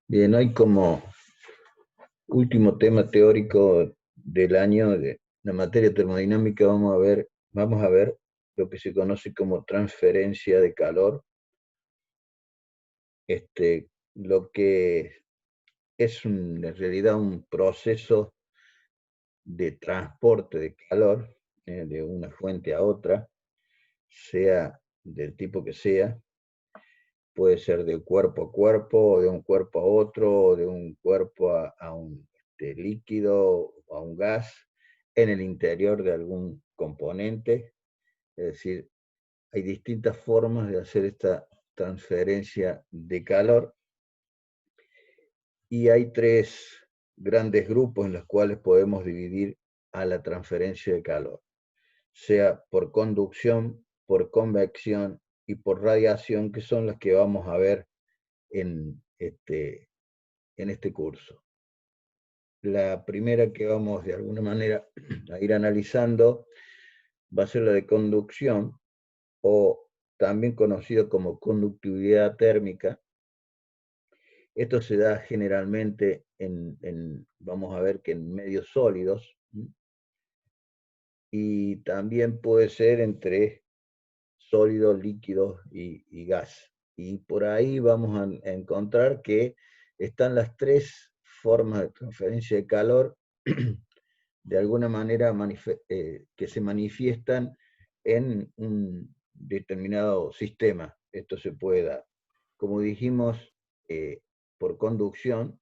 Bien, hoy como último tema teórico del año de la materia termodinámica vamos a ver lo que se conoce como transferencia de calor, lo que es en realidad un proceso de transporte de calor de una fuente a otra, sea del tipo que sea, puede ser de cuerpo a cuerpo, o de un cuerpo a otro, o de un cuerpo a un líquido o a un gas en el interior de algún componente. Es decir, hay distintas formas de hacer esta transferencia de calor y hay tres grandes grupos en los cuales podemos dividir a la transferencia de calor, sea por conducción, por convección y por radiación, que son las que vamos a ver en este curso. La primera que vamos de alguna manera a ir analizando va a ser la de conducción, o también conocido como conductividad térmica. Esto se da generalmente vamos a ver que en medios sólidos, y también puede ser entre sólido, líquido y gas. Y por ahí vamos a encontrar que están las tres formas de transferencia de calor de alguna manera que se manifiestan en un determinado sistema. Esto se puede dar, como dijimos, eh, por conducción.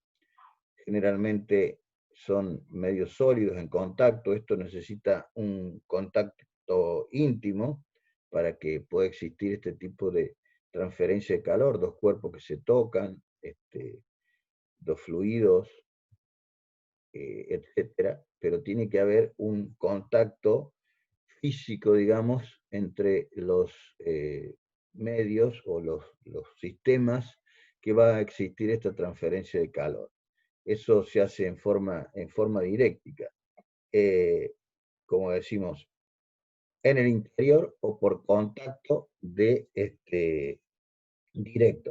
Generalmente son medios sólidos en contacto. Esto necesita un contacto íntimo para que pueda existir este tipo de transferencia de calor, dos cuerpos que se tocan, dos fluidos, etcétera, pero tiene que haber un contacto físico, digamos, entre los medios o los sistemas que va a existir esta transferencia de calor. Eso se hace en forma diréctica, eh, como decimos, en el interior o por contacto directo,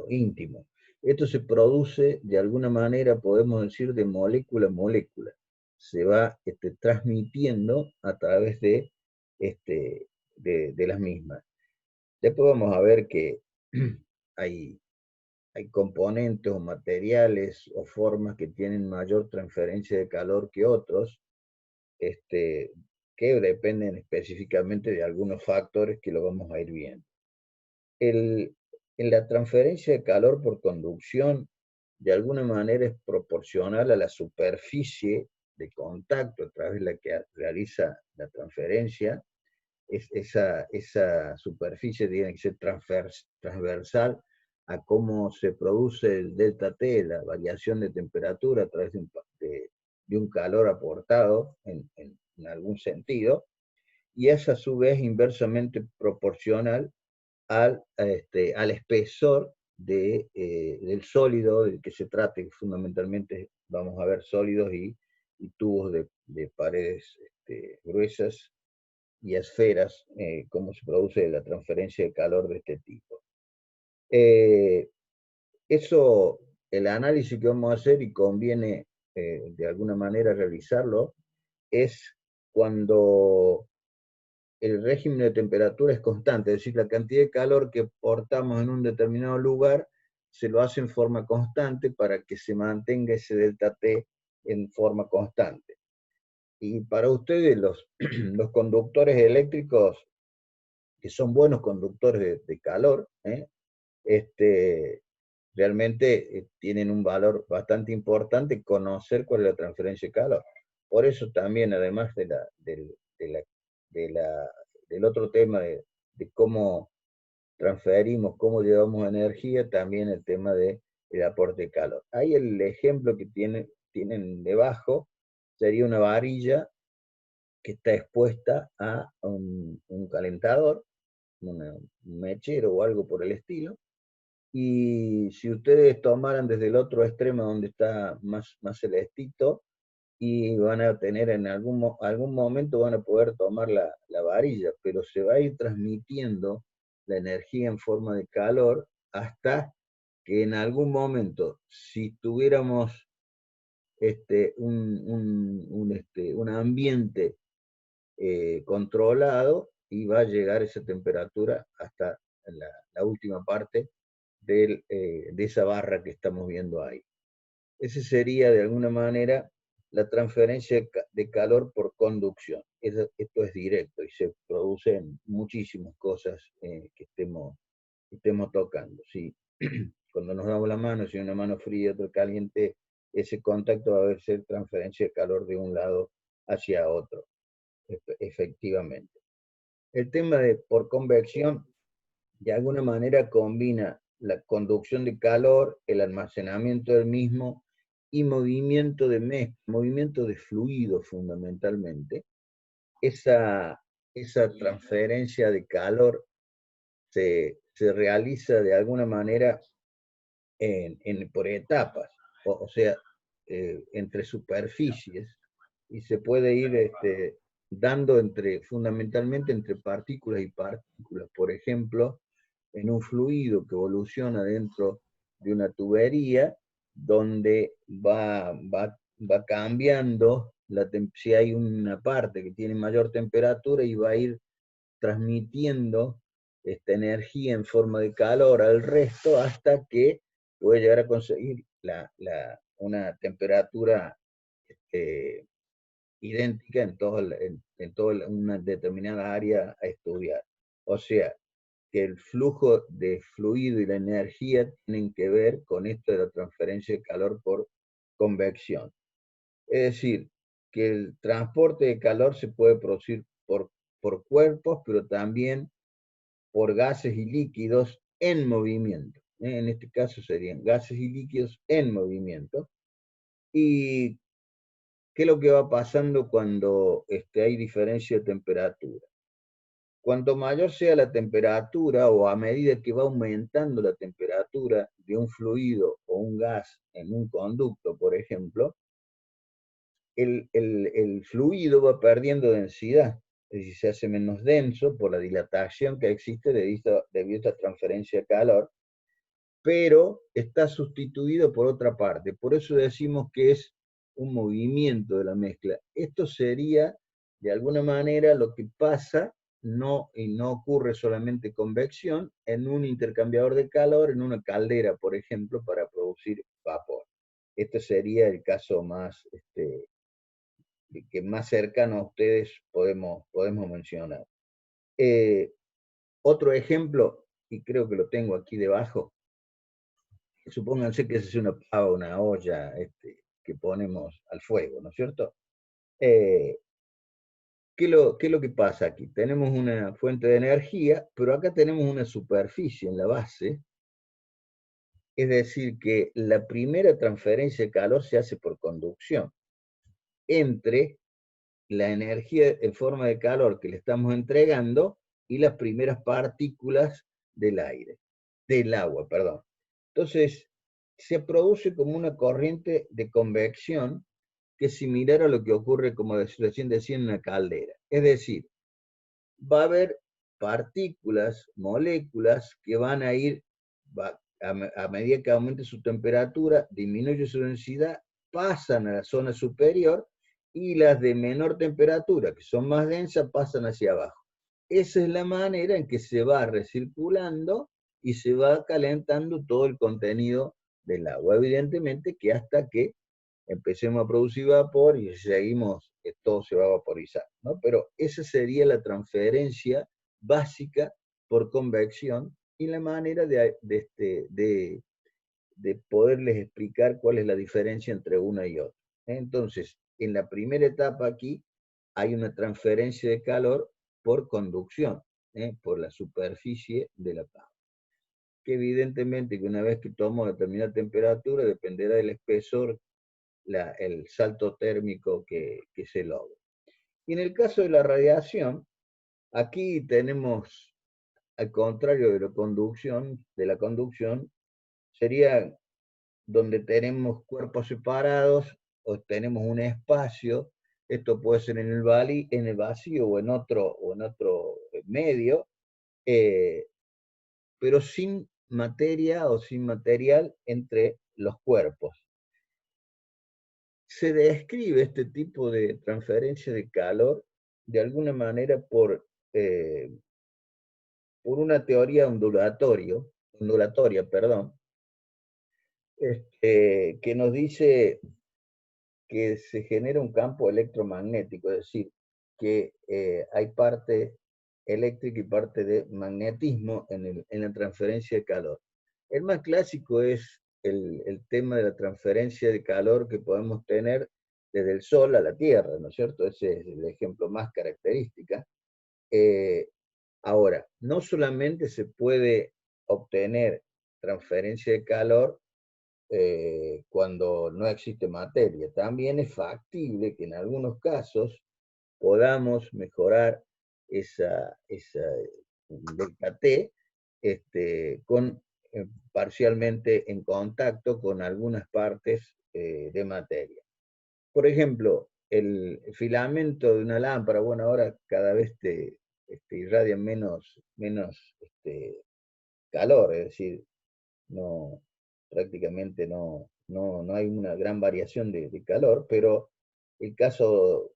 íntimo. Esto se produce de alguna manera, podemos decir, de molécula a molécula. Se va transmitiendo a través de las mismas. Después vamos a ver que hay, hay componentes o materiales o formas que tienen mayor transferencia de calor que otros, que dependen específicamente de algunos factores que lo vamos a ir viendo. El, en la transferencia de calor por conducción, de alguna manera es proporcional a la superficie de contacto a través de la que realiza la transferencia. Esa superficie tiene que ser transversal a cómo se produce el delta T, la variación de temperatura a través de un calor aportado en algún sentido, y es a su vez inversamente proporcional al espesor del sólido del que se trate. Fundamentalmente vamos a ver sólidos y tubos de paredes gruesas y esferas, cómo se produce la transferencia de calor de este tipo. Eh, Eso, el análisis que vamos a hacer, y conviene de alguna manera realizarlo, es cuando el régimen de temperatura es constante, es decir, la cantidad de calor que portamos en un determinado lugar se lo hace en forma constante para que se mantenga ese delta T en forma constante. Y para ustedes, los conductores eléctricos, que son buenos conductores de calor, realmente tienen un valor bastante importante conocer cuál es la transferencia de calor. Por eso también, además de la, del otro tema de cómo transferimos, cómo llevamos energía, también el tema del aporte de calor. Ahí el ejemplo que tienen debajo sería una varilla que está expuesta a un calentador, un mechero o algo por el estilo. Y si ustedes tomaran desde el otro extremo donde está más celestito, y van a tener en algún momento van a poder tomar la varilla, pero se va a ir transmitiendo la energía en forma de calor hasta que en algún momento, si tuviéramos un ambiente controlado, iba a llegar esa temperatura hasta la última parte de esa barra que estamos viendo ahí. Ese sería de alguna manera la transferencia de calor por conducción. Esto es directo y se producen muchísimas cosas que estemos tocando. ¿Sí? Cuando nos damos la mano, si una mano fría y otra caliente, ese contacto va a ser transferencia de calor de un lado hacia otro, efectivamente. El tema de por convección, de alguna manera combina la conducción de calor, el almacenamiento del mismo y movimiento de mezcla, movimiento de fluido fundamentalmente. Esa transferencia de calor se realiza de alguna manera por etapas, o sea, entre superficies, y se puede ir dando fundamentalmente entre partículas y partículas. Por ejemplo, en un fluido que evoluciona dentro de una tubería, donde va cambiando, si hay una parte que tiene mayor temperatura y va a ir transmitiendo esta energía en forma de calor al resto hasta que puede llegar a conseguir una temperatura idéntica en toda una determinada área a estudiar. O sea, que el flujo de fluido y la energía tienen que ver con esto de la transferencia de calor por convección. Es decir, que el transporte de calor se puede producir por cuerpos, pero también por gases y líquidos en movimiento. En este caso serían gases y líquidos en movimiento. ¿Y qué es lo que va pasando cuando hay diferencia de temperatura? Cuanto mayor sea la temperatura, o a medida que va aumentando la temperatura de un fluido o un gas en un conducto, por ejemplo, el fluido va perdiendo densidad, es decir, se hace menos denso por la dilatación que existe debido a esta transferencia de calor, pero está sustituido por otra parte. Por eso decimos que es un movimiento de la mezcla. Esto sería, de alguna manera, lo que pasa, y no ocurre solamente convección, en un intercambiador de calor, en una caldera, por ejemplo, para producir vapor. Este sería el caso más, que más cercano a ustedes podemos mencionar. Otro ejemplo, y creo que lo tengo aquí debajo, supónganse que es una pava, una olla que ponemos al fuego, ¿no es cierto? ¿Qué es lo que pasa aquí? Tenemos una fuente de energía, pero acá tenemos una superficie en la base, es decir, que la primera transferencia de calor se hace por conducción entre la energía en forma de calor que le estamos entregando y las primeras partículas del agua, perdón. Entonces, se produce como una corriente de convección que es similar a lo que ocurre, como recién decía, en una caldera. Es decir, va a haber partículas, moléculas que van a ir, a medida que aumente su temperatura, disminuye su densidad, pasan a la zona superior, y las de menor temperatura, que son más densas, pasan hacia abajo. Esa es la manera en que se va recirculando y se va calentando todo el contenido del agua. Evidentemente que hasta que empecemos a producir vapor y seguimos, todo se va a vaporizar, ¿no? Pero esa sería la transferencia básica por convección, y la manera de poderles explicar cuál es la diferencia entre una y otra. Entonces, en la primera etapa aquí hay una transferencia de calor por conducción, por la superficie de la pava, que evidentemente que una vez que tomamos determinada temperatura, dependerá del espesor, el salto térmico que se logra. Y en el caso de la radiación, aquí tenemos, al contrario de la conducción, sería donde tenemos cuerpos separados o tenemos un espacio. Esto puede ser en el vacío o en otro medio, pero sin materia o sin material entre los cuerpos. Se describe este tipo de transferencia de calor de alguna manera por una teoría ondulatoria, perdón, que nos dice que se genera un campo electromagnético, es decir, que hay parte eléctrica y parte de magnetismo en la transferencia de calor. El más clásico es el tema de la transferencia de calor que podemos tener desde el Sol a la Tierra, ¿no es cierto? Ese es el ejemplo más característico. Ahora, no solamente se puede obtener transferencia de calor cuando no existe materia, también es factible que en algunos casos podamos mejorar esa delta T con parcialmente en contacto con algunas partes de materia. Por ejemplo, el filamento de una lámpara, bueno, ahora cada vez irradia menos calor, es decir, no, prácticamente no hay una gran variación de calor, pero el caso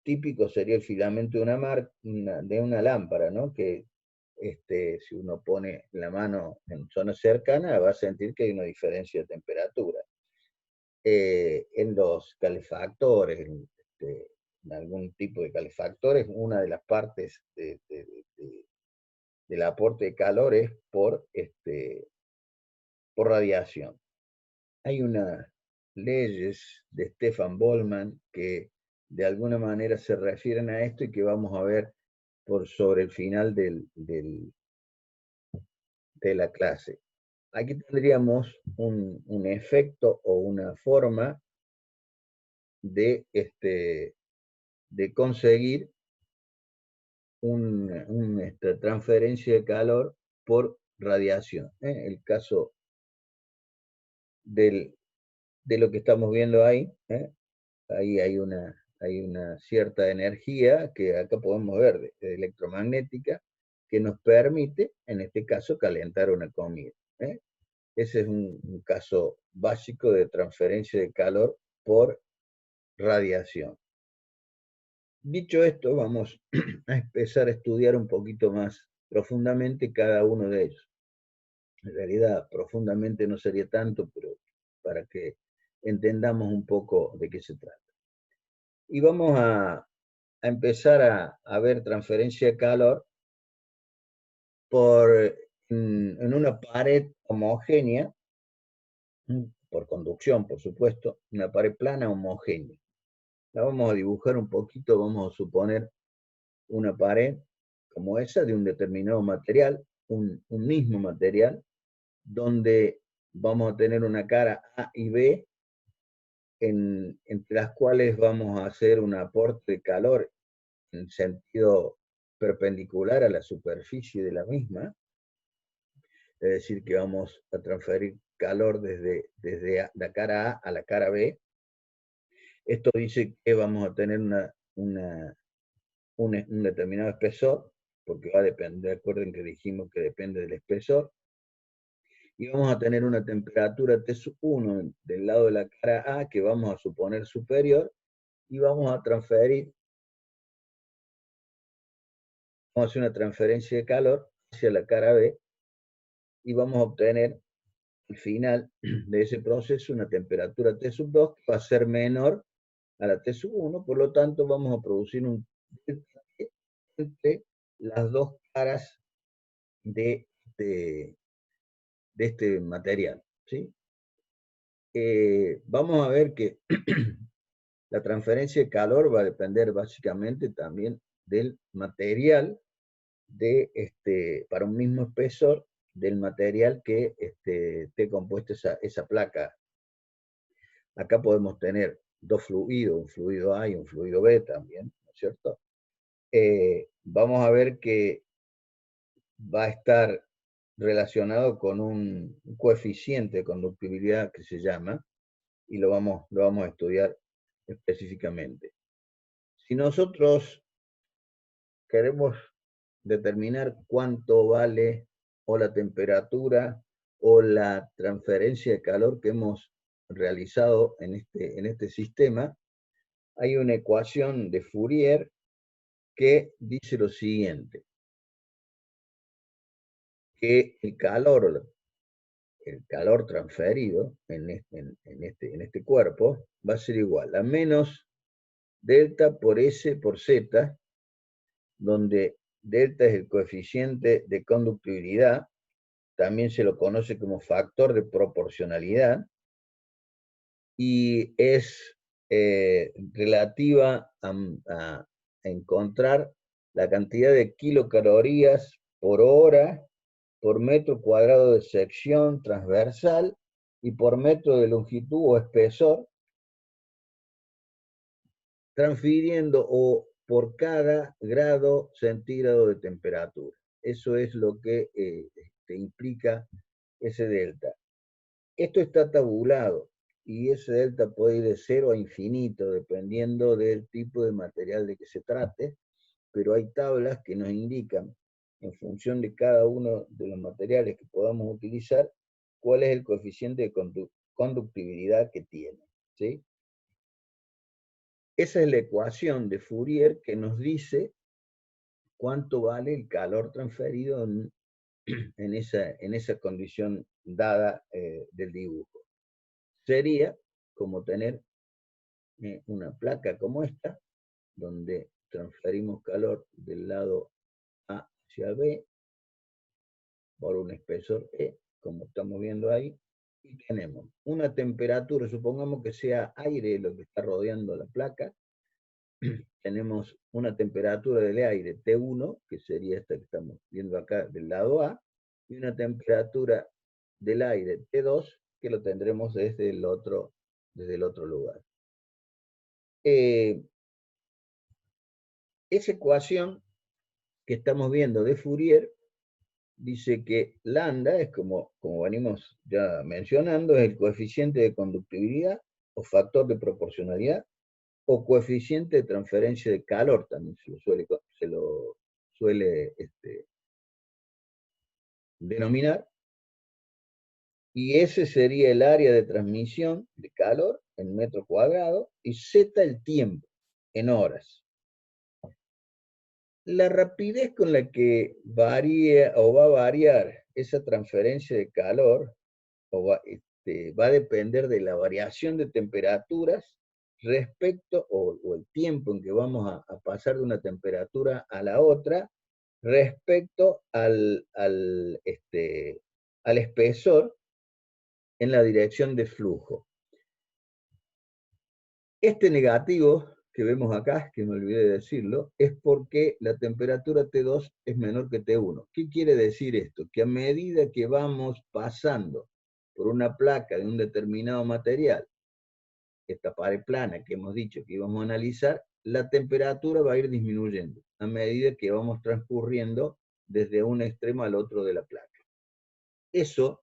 típico sería el filamento de una lámpara, ¿no? Que si uno pone la mano en zona cercana va a sentir que hay una diferencia de temperatura. En los calefactores, en algún tipo de calefactores, una de las partes del aporte de calor es por radiación. Hay unas leyes de Stefan Boltzmann que de alguna manera se refieren a esto y que vamos a ver sobre el final de la clase. Aquí tendríamos un efecto o una forma de, de conseguir una transferencia de calor por radiación. El caso de lo que estamos viendo ahí, ahí hay una cierta energía que acá podemos ver de electromagnética que nos permite, en este caso, calentar una comida. Ese es un caso básico de transferencia de calor por radiación. Dicho esto, vamos a empezar a estudiar un poquito más profundamente cada uno de ellos. En realidad, profundamente no sería tanto, pero para que entendamos un poco de qué se trata. Y vamos a empezar a ver transferencia de calor en una pared homogénea, por conducción, por supuesto, una pared plana homogénea. La vamos a dibujar un poquito, vamos a suponer una pared como esa de un determinado material, un mismo material, donde vamos a tener una cara A y B, entre las cuales vamos a hacer un aporte de calor en sentido perpendicular a la superficie de la misma, es decir, que vamos a transferir calor desde la cara A a la cara B. Esto dice que vamos a tener un determinado espesor, porque va a depender, recuerden que dijimos que depende del espesor, y vamos a tener una temperatura T1 del lado de la cara A que vamos a suponer superior, y vamos a hacer una transferencia de calor hacia la cara B, y vamos a obtener al final de ese proceso una temperatura T2 que va a ser menor a la T1, por lo tanto vamos a producir un entre las dos caras de este material, ¿sí? Vamos a ver que la transferencia de calor va a depender básicamente también del material para un mismo espesor del material que esté compuesta esa placa. Acá podemos tener dos fluidos, un fluido A y un fluido B también, ¿no es cierto? Vamos a ver que va a estar relacionado con un coeficiente de conductibilidad que se llama, y lo vamos a estudiar específicamente. Si nosotros queremos determinar cuánto vale o la temperatura o la transferencia de calor que hemos realizado en este sistema, hay una ecuación de Fourier que dice lo siguiente, que el calor transferido en este cuerpo va a ser igual a menos delta por S por Z, donde delta es el coeficiente de conductibilidad, también se lo conoce como factor de proporcionalidad, y es relativa a encontrar la cantidad de kilocalorías por hora por metro cuadrado de sección transversal y por metro de longitud o espesor, transfiriendo o por cada grado centígrado de temperatura. Eso es lo que implica ese delta. Esto está tabulado y ese delta puede ir de 0 a infinito dependiendo del tipo de material de que se trate, pero hay tablas que nos indican, en función de cada uno de los materiales que podamos utilizar, cuál es el coeficiente de conductibilidad que tiene, ¿sí? Esa es la ecuación de Fourier que nos dice cuánto vale el calor transferido en esa condición dada del dibujo. Sería como tener una placa como esta, donde transferimos calor del lado A hacia B por un espesor E, como estamos viendo ahí, y tenemos una temperatura, supongamos que sea aire lo que está rodeando la placa, tenemos una temperatura del aire T1, que sería esta que estamos viendo acá del lado A, y una temperatura del aire T2, que lo tendremos desde el otro lugar. Esa ecuación que estamos viendo de Fourier dice que lambda es como venimos ya mencionando, es el coeficiente de conductibilidad o factor de proporcionalidad o coeficiente de transferencia de calor, también se lo suele denominar, y ese sería el área de transmisión de calor en metro cuadrado y Z el tiempo en horas. La rapidez con la que varía o va a variar esa transferencia de calor va a depender de la variación de temperaturas respecto, o el tiempo en que vamos a pasar de una temperatura a la otra, respecto al espesor en la dirección de flujo. Este negativo que vemos acá, que me olvidé de decirlo, es porque la temperatura T2 es menor que T1. ¿Qué quiere decir esto? Que a medida que vamos pasando por una placa de un determinado material, esta pared plana que hemos dicho que íbamos a analizar, la temperatura va a ir disminuyendo a medida que vamos transcurriendo desde un extremo al otro de la placa. Eso,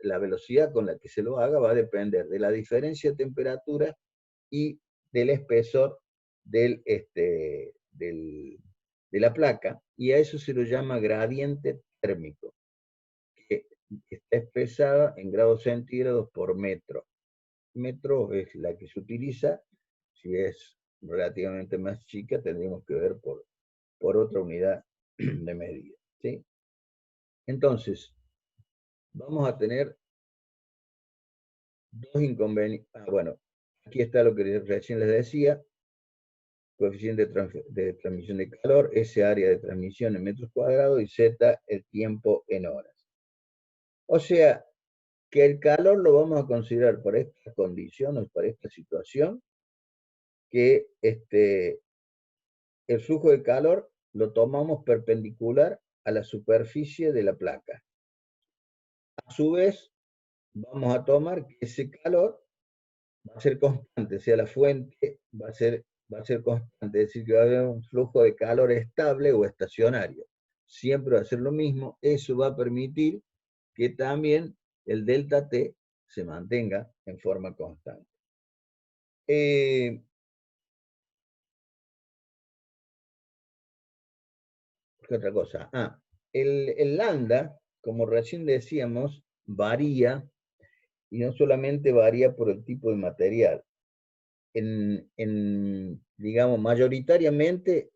la velocidad con la que se lo haga va a depender de la diferencia de temperatura y del espesor de la placa, y a eso se lo llama gradiente térmico, que está expresada en grados centígrados por metro. Metro es la que se utiliza, si es relativamente más chica tendríamos que ver por otra unidad de medida, ¿sí? Entonces, vamos a tener dos inconvenientes. Bueno, aquí está lo que recién les decía, coeficiente de transmisión de calor, S área de transmisión en metros cuadrados y Z el tiempo en horas. O sea, que el calor lo vamos a considerar para esta condición o para esta situación, que el flujo de calor lo tomamos perpendicular a la superficie de la placa. A su vez, vamos a tomar que ese calor va a ser constante, o sea, la fuente va a ser constante, es decir, que va a haber un flujo de calor estable o estacionario. Siempre va a ser lo mismo, eso va a permitir que también el delta T se mantenga en forma constante. ¿Qué otra cosa? El lambda, como recién decíamos, varía, y no solamente varía por el tipo de material. Digamos, mayoritariamente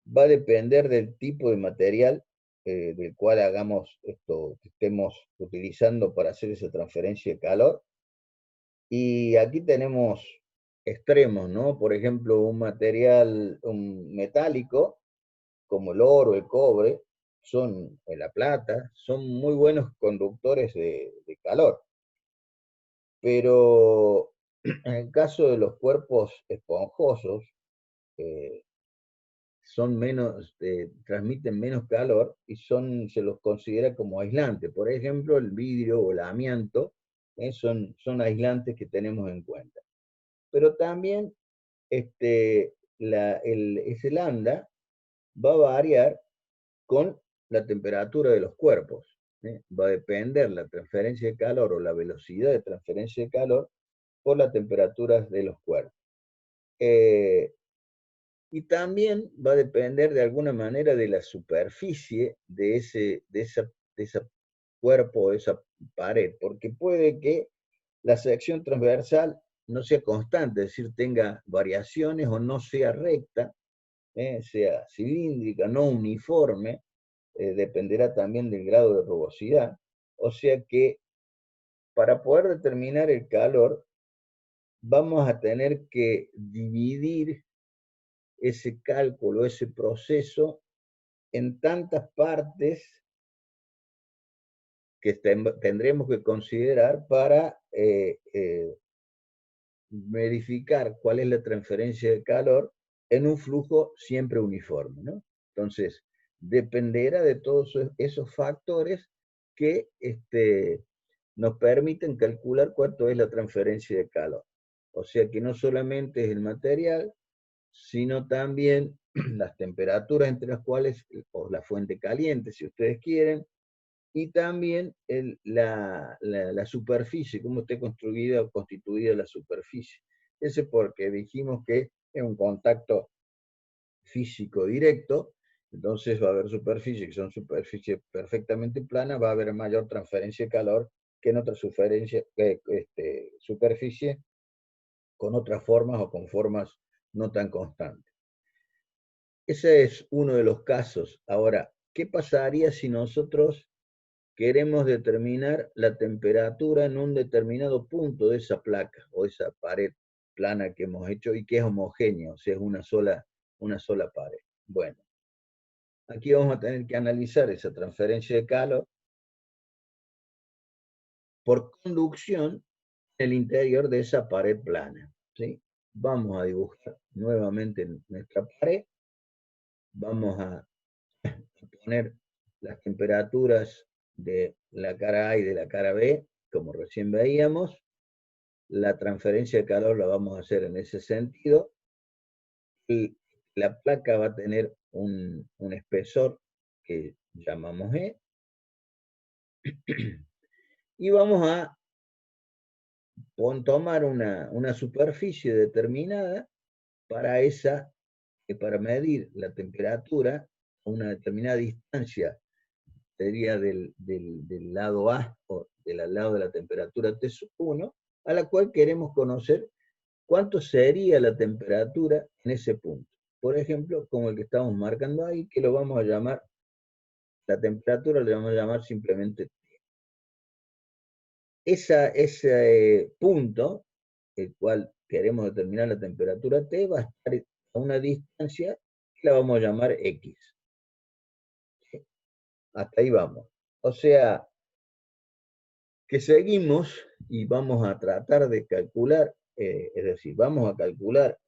va a depender del tipo de material del cual hagamos esto, que estemos utilizando para hacer esa transferencia de calor. Y aquí tenemos extremos, ¿no? Por ejemplo, un material, un metálico, como el oro, el cobre, la plata, son muy buenos conductores de calor. Pero en el caso de los cuerpos esponjosos, eh, transmiten menos calor y se los considera como aislantes. Por ejemplo, el vidrio o el amianto son aislantes que tenemos en cuenta. Pero también ese lambda va a variar con la temperatura de los cuerpos. Va a depender la transferencia de calor o la velocidad de transferencia de calor por las temperaturas de los cuerpos. Y también va a depender de alguna manera de la superficie de ese cuerpo o de esa pared, porque puede que la sección transversal no sea constante, es decir, tenga variaciones o no sea recta, sea cilíndrica, no uniforme, dependerá también del grado de rugosidad. O sea que para poder determinar el calor, vamos a tener que dividir ese cálculo, ese proceso, en tantas partes que tendremos que considerar para verificar cuál es la transferencia de calor en un flujo siempre uniforme, ¿no? Entonces, dependerá de todos esos factores que nos permiten calcular cuánto es la transferencia de calor. O sea que no solamente es el material, sino también las temperaturas entre las cuales, o la fuente caliente, si ustedes quieren, y también la superficie, cómo esté construida o constituida la superficie. Ese porque dijimos que es un contacto físico directo, entonces va a haber superficies que son superficies perfectamente planas, va a haber mayor transferencia de calor que en otra superficie con otras formas o con formas no tan constantes. Ese es uno de los casos. Ahora, ¿qué pasaría si nosotros queremos determinar la temperatura en un determinado punto de esa placa o esa pared plana que hemos hecho y que es homogénea, o sea, es una sola pared? Bueno, aquí vamos a tener que analizar esa transferencia de calor por conducción en el interior de esa pared plana, ¿sí? Vamos a dibujar nuevamente nuestra pared, vamos a poner las temperaturas de la cara A y de la cara B, como recién veíamos. La transferencia de calor la vamos a hacer en ese sentido. Y la placa va a tener un espesor que llamamos E. Y vamos a tomar una superficie determinada para para medir la temperatura a una determinada distancia, sería del lado A o del lado de la temperatura T1, a la cual queremos conocer cuánto sería la temperatura en ese punto. Por ejemplo, como el que estamos marcando ahí, que lo vamos a llamar, la temperatura le vamos a llamar simplemente T. Ese punto, el cual queremos determinar la temperatura T, va a estar a una distancia que la vamos a llamar X. Hasta ahí vamos. O sea, que seguimos y vamos a tratar de calcular, es decir, vamos a calcular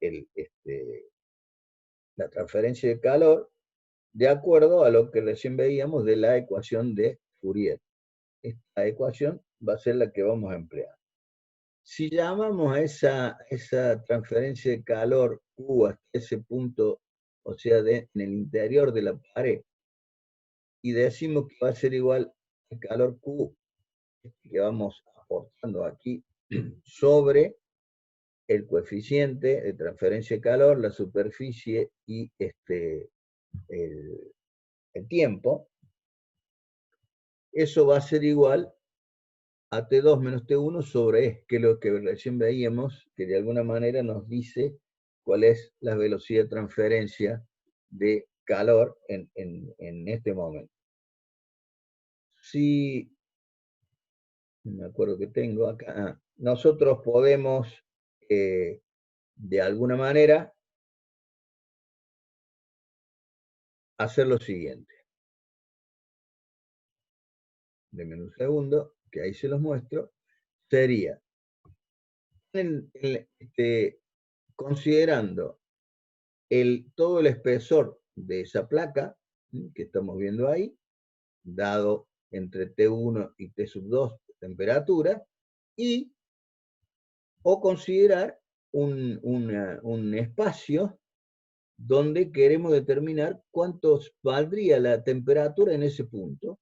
la transferencia de calor de acuerdo a lo que recién veíamos de la ecuación de Fourier. Esta ecuación va a ser la que vamos a emplear. Si llamamos a esa transferencia de calor Q hasta ese punto, o sea, en el interior de la pared, y decimos que va a ser igual al calor Q que vamos aportando aquí sobre el coeficiente de transferencia de calor, la superficie y el tiempo, eso va a ser igual a T2 menos T1 sobre E, que es lo que recién veíamos, que de alguna manera nos dice cuál es la velocidad de transferencia de calor en este momento. Si, no me acuerdo que tengo acá, nosotros podemos, de alguna manera, hacer lo siguiente. Denme un segundo, que ahí se los muestro. Sería, considerando todo el espesor de esa placa que estamos viendo ahí, dado entre T1 y T2 temperatura, o considerar un espacio donde queremos determinar cuánto valdría la temperatura en ese punto.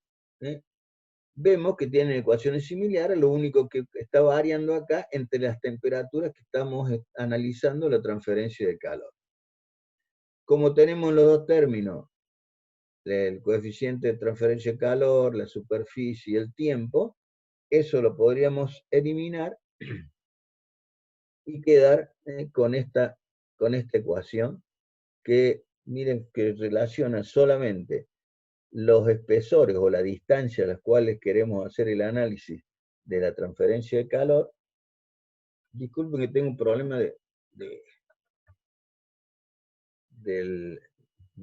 Vemos que tienen ecuaciones similares, lo único que está variando acá entre las temperaturas que estamos analizando la transferencia de calor. Como tenemos los dos términos, el coeficiente de transferencia de calor, la superficie y el tiempo, eso lo podríamos eliminar y quedar con esta ecuación que, miren, que relaciona solamente los espesores o la distancia a las cuales queremos hacer el análisis de la transferencia de calor. Disculpen que tengo un problema de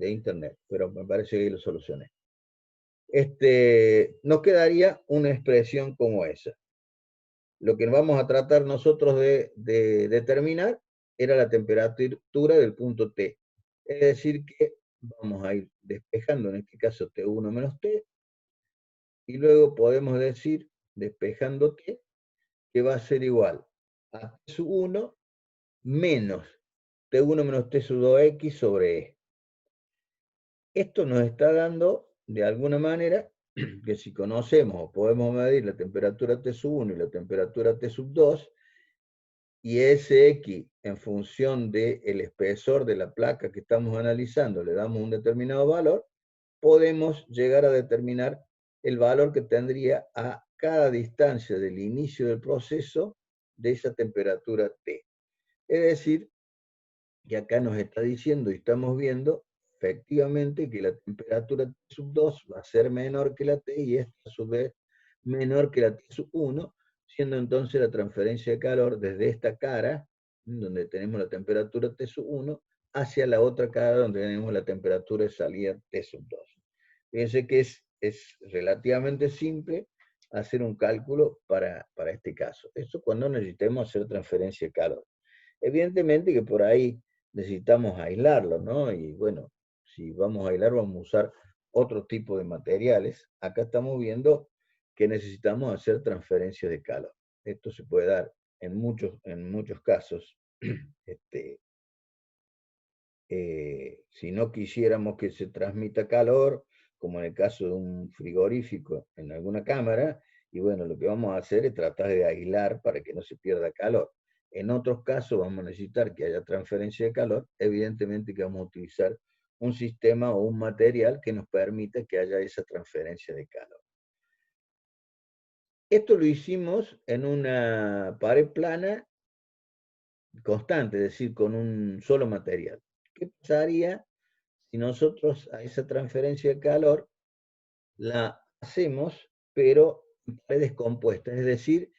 internet, pero me parece que lo solucioné. Nos quedaría una expresión como esa. Lo que vamos a tratar nosotros de determinar era la temperatura del punto T. Es decir que vamos a ir despejando, en este caso T1 menos T, y luego podemos decir, despejando T, que va a ser igual a T sub 1 menos T1 menos T sub 2X sobre E. Esto nos está dando, de alguna manera, que si conocemos o podemos medir la temperatura T sub 1 y la temperatura T sub 2, y ese X en función del espesor de la placa que estamos analizando, le damos un determinado valor, podemos llegar a determinar el valor que tendría a cada distancia del inicio del proceso de esa temperatura T. Es decir, que acá nos está diciendo y estamos viendo efectivamente que la temperatura T sub 2 va a ser menor que la T y esta a su vez menor que la T sub 1, siendo entonces la transferencia de calor desde esta cara, donde tenemos la temperatura T sub 1, hacia la otra cara donde tenemos la temperatura de salida T sub 2. Fíjense que es relativamente simple hacer un cálculo para este caso. Eso cuando necesitemos hacer transferencia de calor. Evidentemente que por ahí necesitamos aislarlo, ¿no? Y bueno, si vamos a aislar, vamos a usar otro tipo de materiales. Acá estamos viendo que necesitamos hacer transferencia de calor. Esto se puede dar en muchos casos. Si no quisiéramos que se transmita calor, como en el caso de un frigorífico en alguna cámara, y bueno, lo que vamos a hacer es tratar de aislar para que no se pierda calor. En otros casos vamos a necesitar que haya transferencia de calor, evidentemente que vamos a utilizar un sistema o un material que nos permita que haya esa transferencia de calor. Esto lo hicimos en una pared plana constante, es decir, con un solo material. ¿Qué pasaría si nosotros a esa transferencia de calor la hacemos, pero en paredes compuestas? Es decir,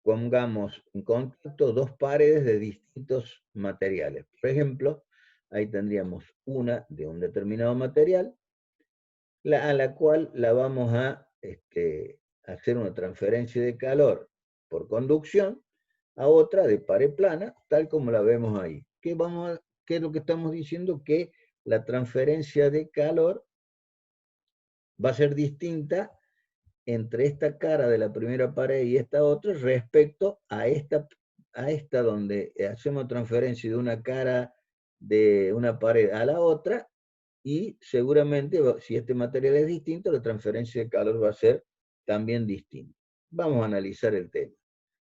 pongamos en contacto dos paredes de distintos materiales. Por ejemplo, ahí tendríamos una de un determinado material, a la cual la vamos a hacer una transferencia de calor por conducción a otra de pared plana, tal como la vemos ahí. ¿Qué es lo que estamos diciendo? Que la transferencia de calor va a ser distinta entre esta cara de la primera pared y esta otra respecto a esta donde hacemos transferencia de una cara de una pared a la otra, y seguramente si este material es distinto, la transferencia de calor va a ser también distinta. Vamos a analizar el tema.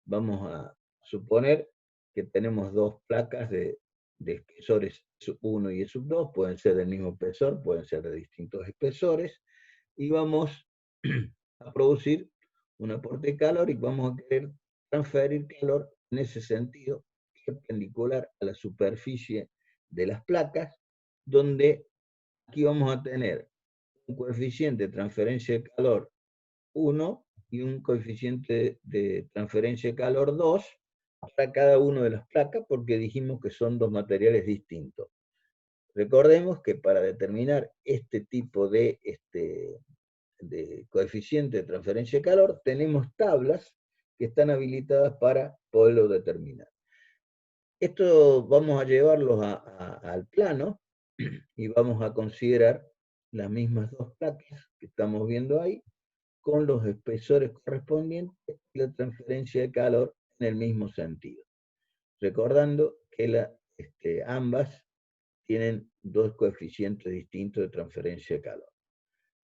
Vamos a suponer que tenemos dos placas de espesores sub 1 y sub 2, pueden ser del mismo espesor, pueden ser de distintos espesores, y vamos a producir un aporte de calor y vamos a querer transferir calor en ese sentido, perpendicular a la superficie de las placas, donde aquí vamos a tener un coeficiente de transferencia de calor 1 y un coeficiente de transferencia de calor 2 para cada una de las placas, porque dijimos que son dos materiales distintos. Recordemos que para determinar este tipo de coeficiente de transferencia de calor, tenemos tablas que están habilitadas para poderlo determinar. Esto vamos a llevarlos al plano y vamos a considerar las mismas dos placas que estamos viendo ahí, con los espesores correspondientes y la transferencia de calor en el mismo sentido. Recordando que ambas tienen dos coeficientes distintos de transferencia de calor.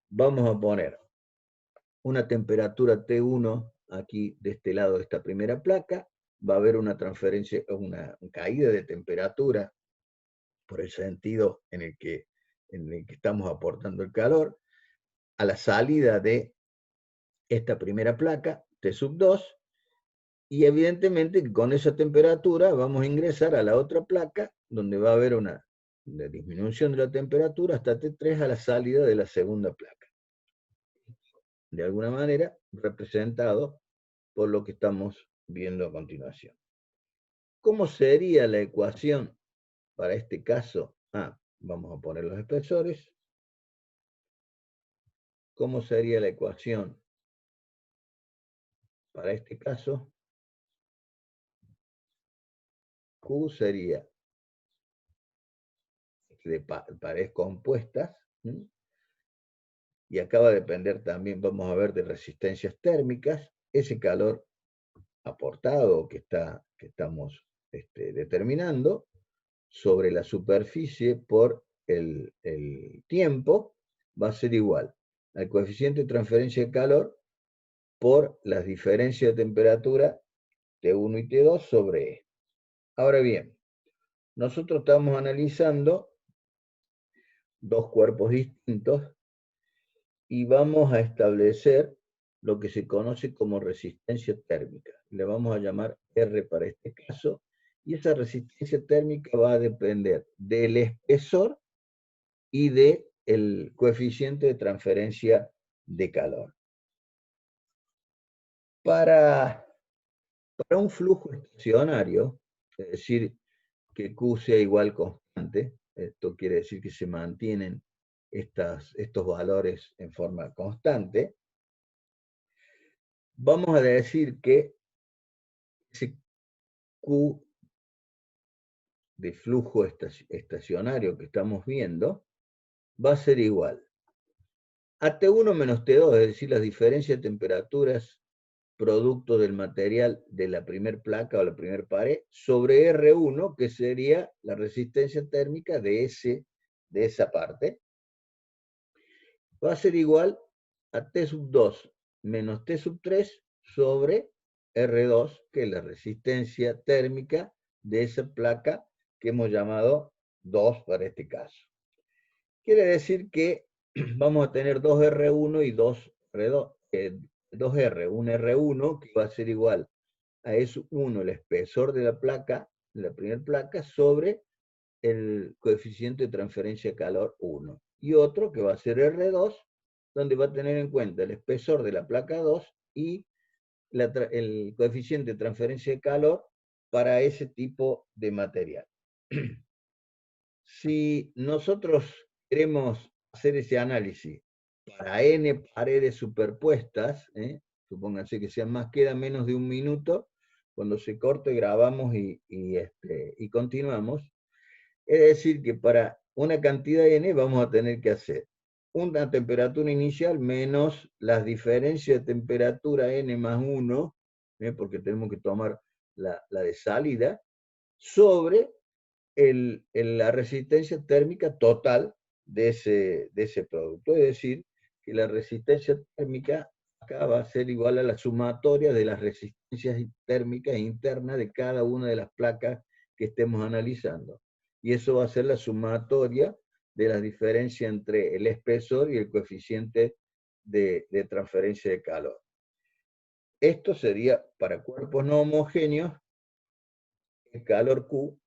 Vamos a poner una temperatura T1 aquí de este lado de esta primera placa, va a haber una transferencia, una caída de temperatura por el sentido en el que estamos aportando el calor, a la salida de esta primera placa, T sub 2, y evidentemente con esa temperatura vamos a ingresar a la otra placa, donde va a haber una disminución de la temperatura hasta T3 a la salida de la segunda placa. De alguna manera representado por lo que estamos viendo a continuación. ¿Cómo sería la ecuación para este caso? Vamos a poner los espesores. ¿Cómo sería la ecuación para este caso? Q sería de paredes compuestas, y acá va a depender también, vamos a ver, de resistencias térmicas, ese calor aportado que estamos determinando sobre la superficie por el tiempo va a ser igual al coeficiente de transferencia de calor por las diferencias de temperatura T1 y T2 sobre E. Ahora bien, nosotros estamos analizando dos cuerpos distintos y vamos a establecer lo que se conoce como resistencia térmica. Le vamos a llamar R para este caso, y esa resistencia térmica va a depender del espesor y del coeficiente de transferencia de calor. Para un flujo estacionario, es decir, que Q sea igual constante, esto quiere decir que se mantienen estos valores en forma constante, vamos a decir que ese Q de flujo estacionario que estamos viendo va a ser igual a T1 menos T2, es decir, las diferencias de temperaturas producto del material de la primer placa o la primer pared, sobre R1, que sería la resistencia térmica de esa parte, va a ser igual a T sub 2 menos T sub 3 sobre R2, que es la resistencia térmica de esa placa que hemos llamado 2 para este caso. Quiere decir que vamos a tener 2R1 y 2R2, 2R, un R1 que va a ser igual a S1, el espesor de la placa, de la primera placa, sobre el coeficiente de transferencia de calor 1. Y otro que va a ser R2, donde va a tener en cuenta el espesor de la placa 2 y el coeficiente de transferencia de calor para ese tipo de material. Si nosotros queremos hacer ese análisis para n paredes superpuestas, supónganse que sean más, queda menos de un minuto, cuando se corte grabamos y continuamos. Es decir, que para una cantidad n vamos a tener que hacer una temperatura inicial menos las diferencias de temperatura n más 1, porque tenemos que tomar la de salida, sobre la resistencia térmica total de ese producto. Es decir, que la resistencia térmica acá va a ser igual a la sumatoria de las resistencias térmicas internas de cada una de las placas que estemos analizando. Y eso va a ser la sumatoria de la diferencia entre el espesor y el coeficiente de transferencia de calor. Esto sería para cuerpos no homogéneos, el calor Q